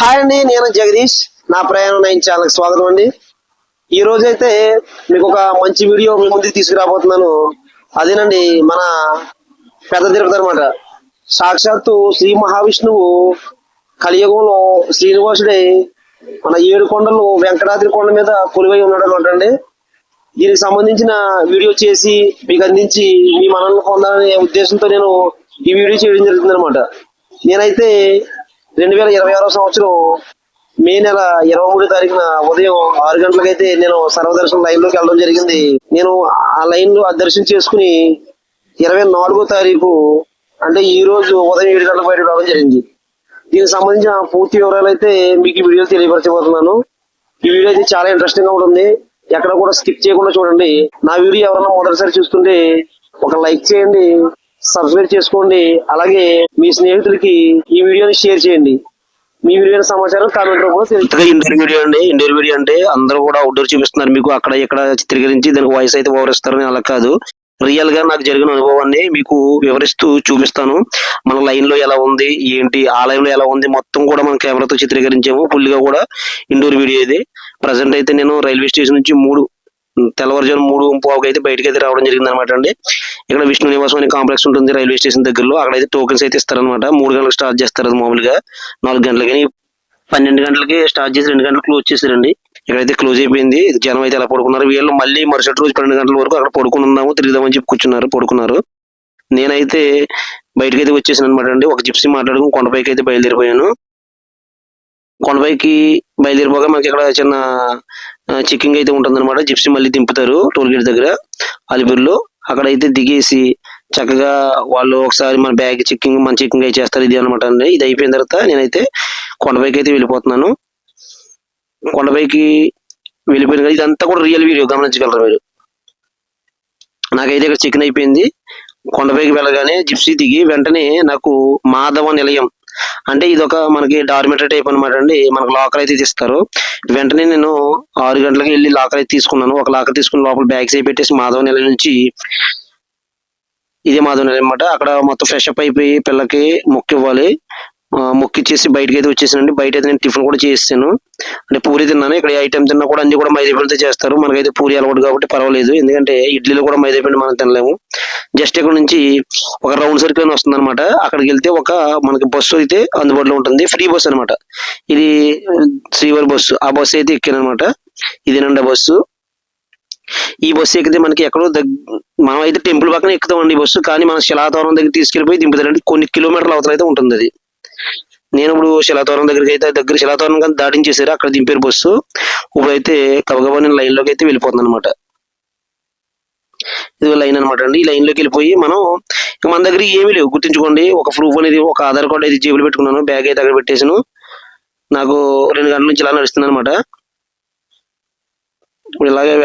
Hi అండి, నేను జగదీష్. నా ప్రయాణం 9 ఛానల్కి స్వాగతం అండి. ఈ రోజైతే మీకు ఒక మంచి వీడియో మీ ముందుకు తీసుకురాబోతున్నాను. అదేనండి మన పెద్ద తిరుపతి అనమాట. సాక్షాత్తు శ్రీ మహావిష్ణువు కలియుగంలో శ్రీనివాసుడే మన 7 కొండలు వెంకటాద్రి కొండ మీద కొలువై ఉన్నాడు అనమాట అండి. దీనికి సంబంధించిన వీడియో చేసి మీకు అందించి మీ మనల్ని పొందాలనే ఉద్దేశంతో నేను ఈ వీడియో చేయడం జరుగుతుంది అనమాట. నేనైతే 2026 సంవత్సరం మే నెల 23 తారీఖున ఉదయం 6 గంటలకైతే నేను సర్వదర్శనం లైన్ లోకి వెళ్ళడం జరిగింది. నేను ఆ లైన్ లో దర్శనం చేసుకుని 24వ తారీఖు అంటే ఈ రోజు ఉదయం 7 గంటలకు బయట రావడం జరిగింది. దీనికి సంబంధించిన పూర్తి వివరాలు అయితే మీకు ఈ వీడియోలో తెలియపరచబోతున్నాను. ఈ వీడియో అయితే చాలా ఇంట్రెస్టింగ్ గా ఉంటుంది. ఎక్కడ కూడా స్కిప్ చేయకుండా చూడండి. నా వీడియో ఎవరైనా మొదటిసారి చూస్తుంటే ఒక లైక్ చేయండి, సబ్స్క్రైబ్ చేసుకోండి. అలాగే మీ స్నేహితులకి ఈ వీడియోని షేర్ చేయండి. మీ వీడియో సమాచారం కామెంట్ రూపంలో ఇండోర్ వీడియో అండి. ఇండోర్ వీడియో అంటే అందరూ కూడా అవుట్డోర్ చూపిస్తున్నారు, మీకు అక్కడ ఇక్కడ చిత్రీకరించి దానికి వాయిస్ అయితే వివరిస్తారని అలా కాదు. రియల్ గా నాకు జరిగిన అనుభవాన్ని మీకు వివరిస్తూ చూపిస్తాను. మన లైన్ లో ఎలా ఉంది ఏంటి, ఆ లైన్ లో ఎలా ఉంది మొత్తం కూడా మనం కెమెరాతో చిత్రీకరించాము. ఫుల్ గా కూడా ఇండోర్ వీడియో ఇది. ప్రజెంట్ అయితే నేను రైల్వే స్టేషన్ నుంచి తెల్లవారుజాము 3:15 అయితే బయటకి అయితే రావడం జరిగింది అనమాట అండి. ఇక్కడ విష్ణు నివాసం అనే కాంప్లెక్స్ ఉంటుంది రైల్వే స్టేషన్ దగ్గరలో. అక్కడైతే టోకెన్స్ అయితే ఇస్తారనమాట. 3 గంటలకు స్టార్ట్ చేస్తారు, అది మామూలుగా 4 గంటలకి. 12 గంటలకి స్టార్ట్ చేసి 2 గంటలకు క్లోజ్ చేశారండి. ఇక్కడైతే క్లోజ్ అయిపోయింది. జనం అయితే ఎలా పడుకున్నారు. వీళ్ళు మళ్ళీ మరుసటి రోజు 12 గంటల వరకు అక్కడ పడుకుని ఉందాము తిరుగుదామని చెప్పి పడుకున్నారు. నేనైతే బయటకైతే వచ్చేసాను అనమాట అండి. ఒక జిప్సీ మాట్లాడుకుని కొండపైకి అయితే బయలుదేరిపోయాను. కొండపైకి బయలుదేరిపోగా మనకి ఇక్కడ చిన్న చెక్కింగ్ అయితే ఉంటుందన్నమాట. జిప్సీ మళ్ళీ దింపుతారు టోల్ గేట్ దగ్గర అలిపిరిలో. అక్కడైతే దిగేసి చక్కగా వాళ్ళు ఒకసారి మన బ్యాగ్ చెక్కింగ్ అయితే చేస్తారు. ఇది అనమాట అండి. ఇది అయిపోయిన తర్వాత నేనైతే కొండపైకి అయితే వెళ్ళిపోతున్నాను. కొండపైకి వెళ్ళిపోయిన కదా, ఇదంతా కూడా రియల్ వీడియో, గమనించగలరు మీరు. నాకైతే ఇక్కడ చెక్కింగ్ అయిపోయింది. కొండపైకి వెళ్ళగానే జిప్సీ దిగి వెంటనే నాకు మాధవ నిలయం అంటే ఇది ఒక మనకి డార్మెటరీ టైప్ అనమాట అండి. మనకు లాకర్ అయితే తీస్తారు. వెంటనే నేను 6 గంటలకి వెళ్ళి లాకర్ అయితే తీసుకున్నాను. ఒక లాకర్ తీసుకుని లోపల బ్యాగ్స్ అయి పెట్టేసి మాధవ నిలయం నుంచి, ఇదే మాధవ నిలయం అనమాట, అక్కడ మొత్తం ఫ్రెష్ అప్ అయిపోయి పిల్లకి మొక్కు ఇవ్వాలి. మొక్కిచ్చేసి బయటకి అయితే వచ్చేసానండి. బయట అయితే నేను టిఫిన్ కూడా చేసాను. అంటే పూరి తిన్నాను. ఇక్కడ ఐటమ్ తిన్నా కూడా అన్ని కూడా మైదా పిండితో చేస్తారు. మనకైతే పూరి అలవాటు కాబట్టి పర్వాలేదు. ఎందుకంటే ఇడ్లీలో కూడా మైదా పిండి మనం తినలేము. జస్ట్ ఇక్కడ నుంచి ఒక రౌండ్ సర్కిల్ అని వస్తుంది అనమాట. అక్కడికి వెళ్తే మనకి బస్సు అయితే అందుబాటులో ఉంటుంది. ఫ్రీ బస్సు అనమాట ఇది, శ్రీవారి బస్సు. ఆ బస్సు అయితే ఎక్కాను అనమాట. ఇదేనండి బస్సు. ఈ బస్సు ఎక్కితే మనకి ఎక్కడో మనం అయితే టెంపుల్ పక్కన ఎక్కుతామండి ఈ బస్సు. కానీ మనం శిలాతోరణం దగ్గర తీసుకెళ్ళిపోయి దింపుతారండి. కొన్ని కిలోమీటర్ల అవతల అయితే ఉంటుంది అది. నేను ఇప్పుడు శిలాతోరణం దగ్గరికి అయితే శిలాతోరణం కానీ దాటించేసారు, అక్కడ దింపారు బస్సు. ఇప్పుడైతే గబగబా నేను లైన్ లోకి అయితే వెళ్ళిపోతున్నాను అనమాట. ఇది లైన్ అనమాట అండి. ఈ లైన్ లోకి వెళ్ళిపోయి మన దగ్గర ఏమీ లేవు, గుర్తుంచుకోండి. ఒక ప్రూఫ్ అనేది, ఒక ఆధార్ కార్డు అయితే జేబులు పెట్టుకున్నాను. బ్యాగ్ అయితే అక్కడ పెట్టేసాను. నాకు 2 గంటల నుంచి ఇలా నడుస్తుంది అనమాట. ఇప్పుడు ఇలాగే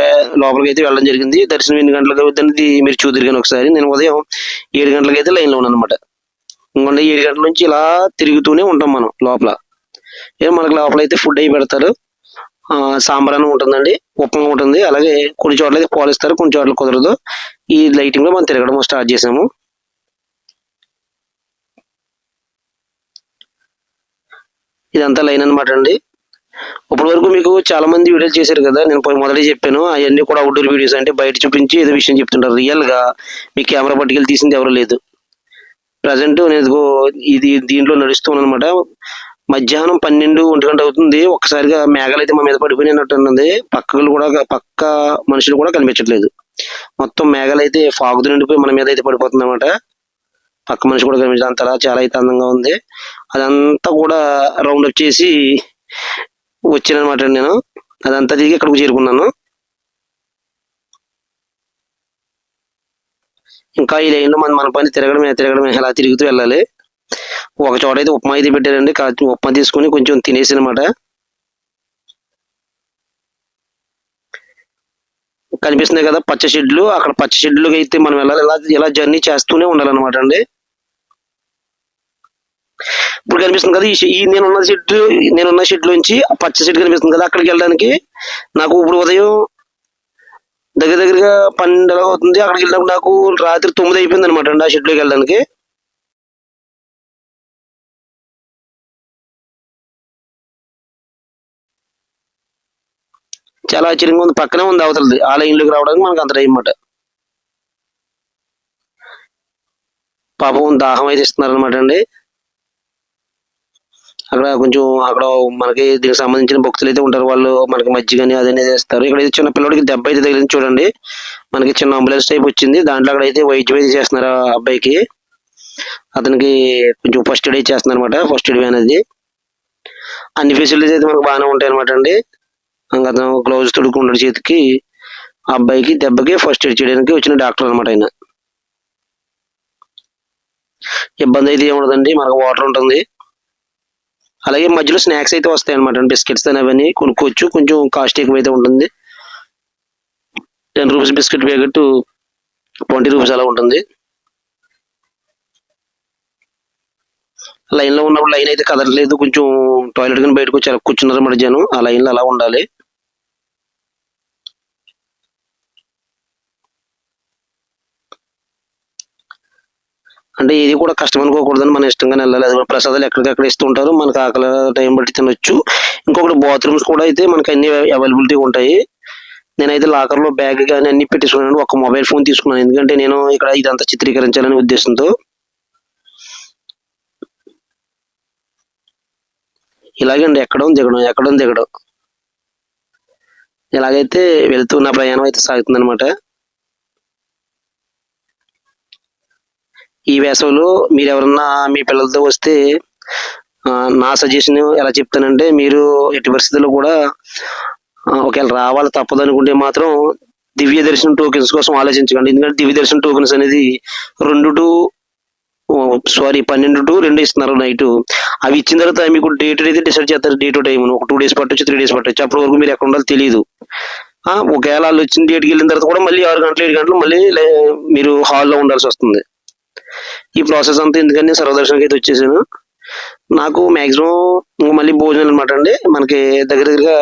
లోపలికి అయితే వెళ్ళడం జరిగింది. దర్శనం 8 గంటలకు అవుతుంది, మీరు చూదిరిగాను ఒకసారి. నేను ఉదయం 7 గంటలకు అయితే లైన్లో ఉన్నాను అనమాట. ఇంకొండ 7 గంటల నుంచి ఇలా తిరుగుతూనే ఉంటాం మనం లోపల. మనకి లోపల అయితే ఫుడ్ అయి పెడతారు. సాంబార్ అన్నం ఉంటుందండి, ఉప్మా ఉంటుంది. అలాగే కొన్ని చోట్ల అయితే పాలు ఇస్తారు, కొన్ని చోట్ల కుదరదు. ఈ లైటింగ్ లో మనం తిరగడం స్టార్ట్ చేసాము. ఇదంతా లైన్ అనమాట అండి. ఇప్పటి వరకు మీకు చాలా మంది వీడియోలు చేశారు కదా, నేను మొదటి చెప్పాను అవన్నీ కూడా అవుట్డోర్ వీడియోస్. అంటే బయట చూపించి ఏదో విషయం చెప్తుంటారు. రియల్ గా మీ కెమెరా పట్టుకెళ్ళి తీసింది ఎవరు లేదు. ప్రజెంట్ నేను ఇది దీంట్లో నడుస్తున్నాను అనమాట. మధ్యాహ్నం 12-1 గంట అవుతుంది. ఒక్కసారిగా మేఘాలు అయితే మా మీద పడిపోయినట్టున్నది. పక్క మనుషులు కూడా కనిపించట్లేదు. మొత్తం మేఘాలు అయితే ఫాగుతూ నిండిపోయి మన మీద అయితే పడిపోతుంది అనమాట. పక్క మనిషి కూడా కనిపించదు. అంతలా చాలా అయితే అందంగా ఉంది. అదంతా కూడా రౌండ్ అప్ చేసి వచ్చాను అనమాట. నేను అదంతా తిరిగి ఇక్కడికి చేరుకున్నాను. ఇంకా ఈ లైన్లో మన పని తిరగడమే అలా తిరుగుతూ వెళ్ళాలి. ఒక చోట అయితే ఉప్మా అయితే పెట్టారండి. ఉప్మా తీసుకుని కొంచెం తినేసి అనమాట. కనిపిస్తున్నాయి కదా పచ్చ షెడ్లు, అక్కడ పచ్చ షెడ్లుకి అయితే మనం వెళ్ళాలి. ఇలా జర్నీ చేస్తూనే ఉండాలన్నమాట అండి. ఇప్పుడు కనిపిస్తుంది కదా ఈ నేనున్న షెడ్ నుంచి పచ్చ షెడ్ కనిపిస్తుంది కదా, అక్కడికి వెళ్ళడానికి నాకు ఇప్పుడు ఉదయం దగ్గరగా 12 అవుతుంది. అక్కడికి వెళ్ళినప్పుడు నాకు రాత్రి 9 అయిపోయింది అనమాట అండి ఆ షెడ్లోకి వెళ్ళడానికి. చాలా ఆశ్చర్యంగా ఉంది. పక్కనే ఉంది అవతలది. ఆ లైన్లోకి రావడానికి మనకు అంత టైం అన్నమాట. పాపం దాహం అయితే ఇస్తున్నారనమాట అండి. అక్కడ మనకి దీనికి సంబంధించిన భక్తులు అయితే ఉంటారు. వాళ్ళు మనకి మజ్జిగని అదనేది ఇస్తారు. ఇక్కడైతే చిన్న పిల్లడికి దెబ్బ అయితే తగిలింది చూడండి. మనకి చిన్న అంబులెన్స్ టైప్ వచ్చింది. దాంట్లో అక్కడైతే వైద్యం అయితే చేస్తున్నారు ఆ అబ్బాయికి. అతనికి కొంచెం ఫస్ట్ ఎయిడ్ చేస్తున్నారు అనమాట. ఫస్ట్ ఎయిడ్ అనేది అన్ని ఫెసిలిటీస్ అయితే మనకు బాగానే ఉంటాయి అనమాట అండి. ఇంకా అతను గ్లౌజ్ తొడుక్కున్నాడు చేతికి. ఆ అబ్బాయికి దెబ్బకి ఫస్ట్ ఎయిడ్ చేయడానికి వచ్చిన డాక్టర్ అనమాట ఆయన. ఇబ్బంది అయితే ఏముండదండి, మనకు వాటర్ ఉంటుంది. అలాగే మధ్యలో స్నాక్స్ అయితే వస్తాయి అనమాట. బిస్కెట్స్ అని అవన్నీ కొనుక్కోవచ్చు. కొంచెం కాస్ట్ ఎక్కువ అయితే ఉంటుంది. 10 రూపీస్ బిస్కెట్ ప్యాకెట్ 20 రూపీస్ అలా ఉంటుంది. లైన్లో ఉన్నప్పుడు లైన్ అయితే కదలలేదు. కొంచెం టాయిలెట్ కానీ బయటకు వచ్చి అలా కూర్చున్నారు అన్నమాట జనం. ఆ లైన్లో అలా ఉండాలి. అంటే ఇది కూడా కష్టం అనుకోకూడదని మన ఇష్టంగానే వెళ్ళాలి. అది కూడా ప్రసాదాలు ఎక్కడికక్కడ ఇస్తూ ఉంటారు. మనకు ఆకలి టైం బట్టి తినొచ్చు. ఇంకొకటి బాత్రూమ్స్ కూడా అయితే మనకి అన్ని అవైలబిలిటీ ఉంటాయి. నేనైతే లాకర్లో బ్యాగ్ కానీ అన్ని పెట్టేసుకున్నాను. ఒక మొబైల్ ఫోన్ తీసుకున్నాను. ఎందుకంటే నేను ఇక్కడ ఇదంతా చిత్రీకరించాలనే ఉద్దేశంతో. ఇలాగండి ఎక్కడం దిగడం ఇలాగైతే వెళ్తూ నా ప్రయాణం అయితే సాగుతుంది అనమాట. ఈ వేసవిలో మీరు ఎవరన్నా మీ పిల్లలతో వస్తే నా సజెషన్ ఎలా చెప్తానంటే, మీరు ఎట్టి పరిస్థితుల్లో కూడా ఒకవేళ రావాలి తప్పదు అనుకుంటే మాత్రం దివ్య దర్శనం టోకెన్స్ కోసం ఆలోచించకండి. ఎందుకంటే దివ్య దర్శనం టోకెన్స్ అనేది 12 to 2 ఇస్తున్నారు నైట్. అవి ఇచ్చిన తర్వాత మీకు డేట్ అయితే డిసైడ్ చేస్తారు. డేట్ టైం ఒక 2 డేస్ పట్టొచ్చు, 3 డేస్ పట్టొచ్చు. అప్పటి వరకు మీరు ఎక్కడ ఉండాలో తెలియదు. ఒకవేళ వాళ్ళు వచ్చిన డేట్కి వెళ్ళిన తర్వాత కూడా మళ్ళీ 6 గంటలు 7 గంటలు మళ్ళీ మీరు హాల్లో ఉండాల్సి వస్తుంది. ఈ ప్రాసెస్ అంతా ఎందుకని నేను సర్వదర్శనకి అయితే వచ్చేసాను. నాకు మాక్సిమం మళ్ళీ భోజనం అనమాట అండి. మనకి దగ్గరగా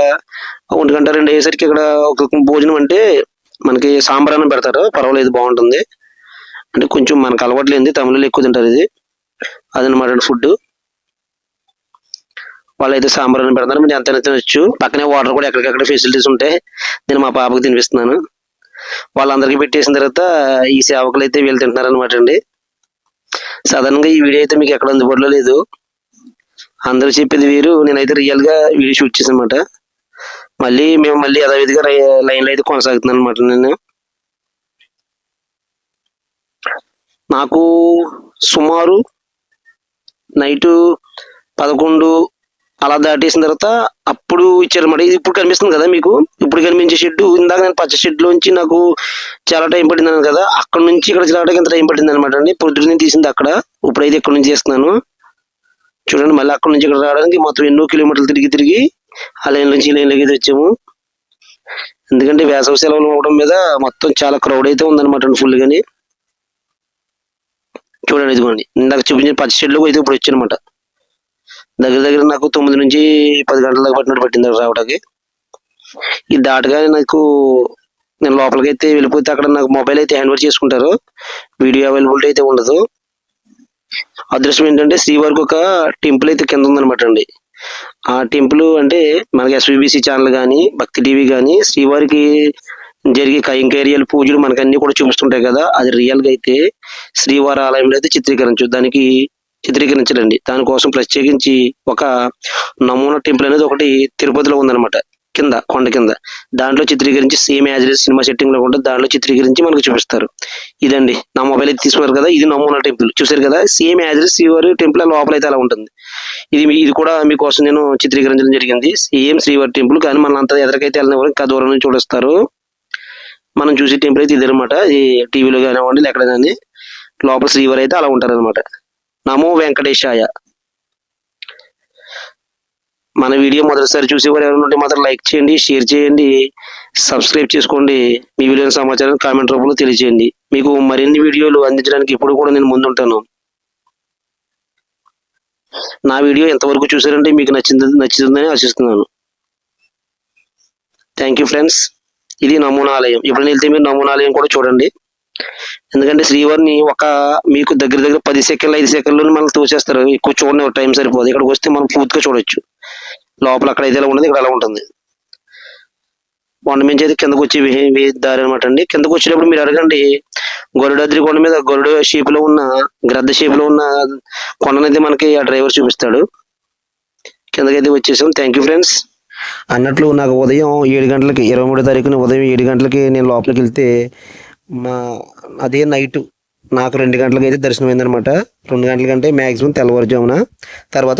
1 గంట 2 అయ్యేసరికి ఇక్కడ ఒక భోజనం అంటే మనకి సాంబార్ అన్నం పెడతారు. పర్వాలేదు, బాగుంటుంది. అంటే కొంచెం మనకు అలవాటు లేనిది, తమిళలో ఎక్కువ తింటారు ఇది. అదనమాట ఫుడ్. వాళ్ళైతే సాంబార్ అన్నం పెడతారు. మీరు ఎంత తినొచ్చు. పక్కనే వాటర్ కూడా ఎక్కడికక్కడ ఫెసిలిటీస్ ఉంటాయి. నేను మా పాపకు తినిపిస్తున్నాను. వాళ్ళందరికీ పెట్టేసిన తర్వాత ఈ సేవకులు అయితే వీళ్ళు తింటున్నారు అనమాట అండి. సాధారణంగా ఈ వీడియో అయితే మీకు ఎక్కడ అందుబాటులో లేదు. అందరూ చెప్పేది వీరు, నేనైతే రియల్ గా వీడియో షూట్ చేశాను అనమాట. మేము మళ్ళీ యథావిధిగా లైన్లో అయితే కొనసాగుతున్నాను అనమాట. నేను నాకు సుమారు నైట్ 11 అలా దాటేసిన తర్వాత అప్పుడు ఇచ్చారన్నమాట. ఇది ఇప్పుడు కనిపిస్తుంది కదా మీకు. ఇప్పుడు కనిపించే షెడ్, ఇందాక నేను పచ్చ షెడ్ లోంచి నాకు చాలా టైం పట్టింది అన్నాను కదా. అక్కడ నుంచి ఇక్కడ రావడానికి ఎంత టైం పట్టింది అనమాట అండి. పొద్దున్నే తీసింది అక్కడ. ఇప్పుడైతే ఇక్కడ నుంచి చేస్తున్నాను చూడండి. మళ్ళీ అక్కడ నుంచి ఇక్కడ రావడానికి మొత్తం ఎన్నో కిలోమీటర్లు తిరిగి ఆ లైన్ నుంచి ఈ లైన్లోకి అయితే వచ్చాము. ఎందుకంటే వేసవి సెలవులు అవడం మీద మొత్తం చాలా క్రౌడ్ అయితే ఉందన్నమాట ఫుల్ గాని. చూడండి, ఇదిగోండి ఇందాక చూపించిన పచ్చ షెడ్లోకి అయితే ఇప్పుడు వచ్చానమాట. దగ్గర నాకు 9 నుంచి 10 గంటల దాకా పట్టింది రావడానికి. ఇది దాటగానే నేను లోపలికి అయితే వెళ్ళిపోతే అక్కడ నాకు మొబైల్ అయితే హ్యాండ్ ఓవర్ చేసుకుంటారు. వీడియో అవైలబిలిటీ అయితే ఉండదు. అదృష్టం ఏంటంటే శ్రీవారికి ఒక టెంపుల్ అయితే కింద ఉందన్నమాట అండి. ఆ టెంపుల్ అంటే మనకి ఎస్విబిసి ఛానల్ కానీ, భక్తి టీవీ కానీ శ్రీవారికి జరిగే కైంకర్యాలు, పూజలు మనకు అన్ని కూడా చూపిస్తుంటాయి కదా. అది రియల్ గా అయితే శ్రీవారి ఆలయంలో అయితే చిత్రీకరించడండి. దానికోసం ప్రత్యేకించి ఒక నమూనా టెంపుల్ అనేది ఒకటి తిరుపతిలో ఉందన్నమాట. కొండ కింద దాంట్లో చిత్రీకరించి సేమ్ యాజ్ సినిమా సెట్టింగ్ లో ఉంటుంది. దాంట్లో చిత్రీకరించి మనకు చూపిస్తారు. ఇదండి నా మొబైల్ అయితే తీసుకున్నారు కదా. ఇది నమూనా టెంపుల్ చూసారు కదా. సేమ్ యాజ్ శ్రీవారి టెంపుల్ లోపల అయితే అలా ఉంటుంది. ఇది కూడా మీకోసం నేను చిత్రీకరించడం జరిగింది. సేమ్ శ్రీవారి టెంపుల్, కానీ మన అంతా ఎదరికైతే వెళ్ళినవారు ఇంకా దూరం నుంచి చూపిస్తారు. మనం చూసే టెంపుల్ అయితే ఇదనమాట. ఈ టీవీలో కానివ్వండి ఎక్కడ కానీ లోపల శ్రీవారి అయితే అలా ఉంటారు అనమాట. నమో వెంకటేశాయ. మన వీడియో మొదటిసారి చూసేవారు ఎవరైనా ఉంటే మాత్రం లైక్ చేయండి, షేర్ చేయండి, సబ్స్క్రైబ్ చేసుకోండి. మీ వీడియోని సమాచారం కామెంట్ రూపంలో తెలియజేయండి. మీకు మరిన్ని వీడియోలు అందించడానికి ఇప్పుడు కూడా నేను ముందుంటాను. నా వీడియో ఎంతవరకు చూసారంటే మీకు నచ్చుతుందని ఆశిస్తున్నాను. Thank you friends. ఇది నమూనా ఆలయం. ఎప్పుడైనా వెళ్తే మీరు నమూనా ఆలయం కూడా చూడండి. ఎందుకంటే శ్రీవారిని మీకు దగ్గర 10 సెకండ్లు 5 సెకండ్లు మనం తోచేస్తారు. ఎక్కువ చూడని టైం సరిపోదు. ఇక్కడికి వస్తే మనం పూర్తిగా చూడొచ్చు. లోపల అక్కడ అయితే ఎలా ఉండదు, ఇక్కడ ఎలా ఉంటుంది. కొండ మించి అయితే కిందకు వచ్చి దారి అనమాట అండి. కిందకు వచ్చేటప్పుడు మీరు అడగండి, గరుడాద్రి కొండ మీద గరుడ షేప్ లో ఉన్న, గ్రద్ద షేప్ లో ఉన్న కొండనైతే మనకి ఆ డ్రైవర్ చూపిస్తాడు. కిందకైతే వచ్చేసాం. Thank you friends. అన్నట్లు నాకు ఉదయం 7 గంటలకి 23వ తారీఖున ఉదయం 7 గంటలకి నేను లోపలికి వెళ్తే మా అదే నైట్ నాకు 2 గంటలకి అయితే దర్శనం అయిందనమాట. 2 గంటల కంటే మ్యాక్సిమం తెల్లవారుజామున. తర్వాత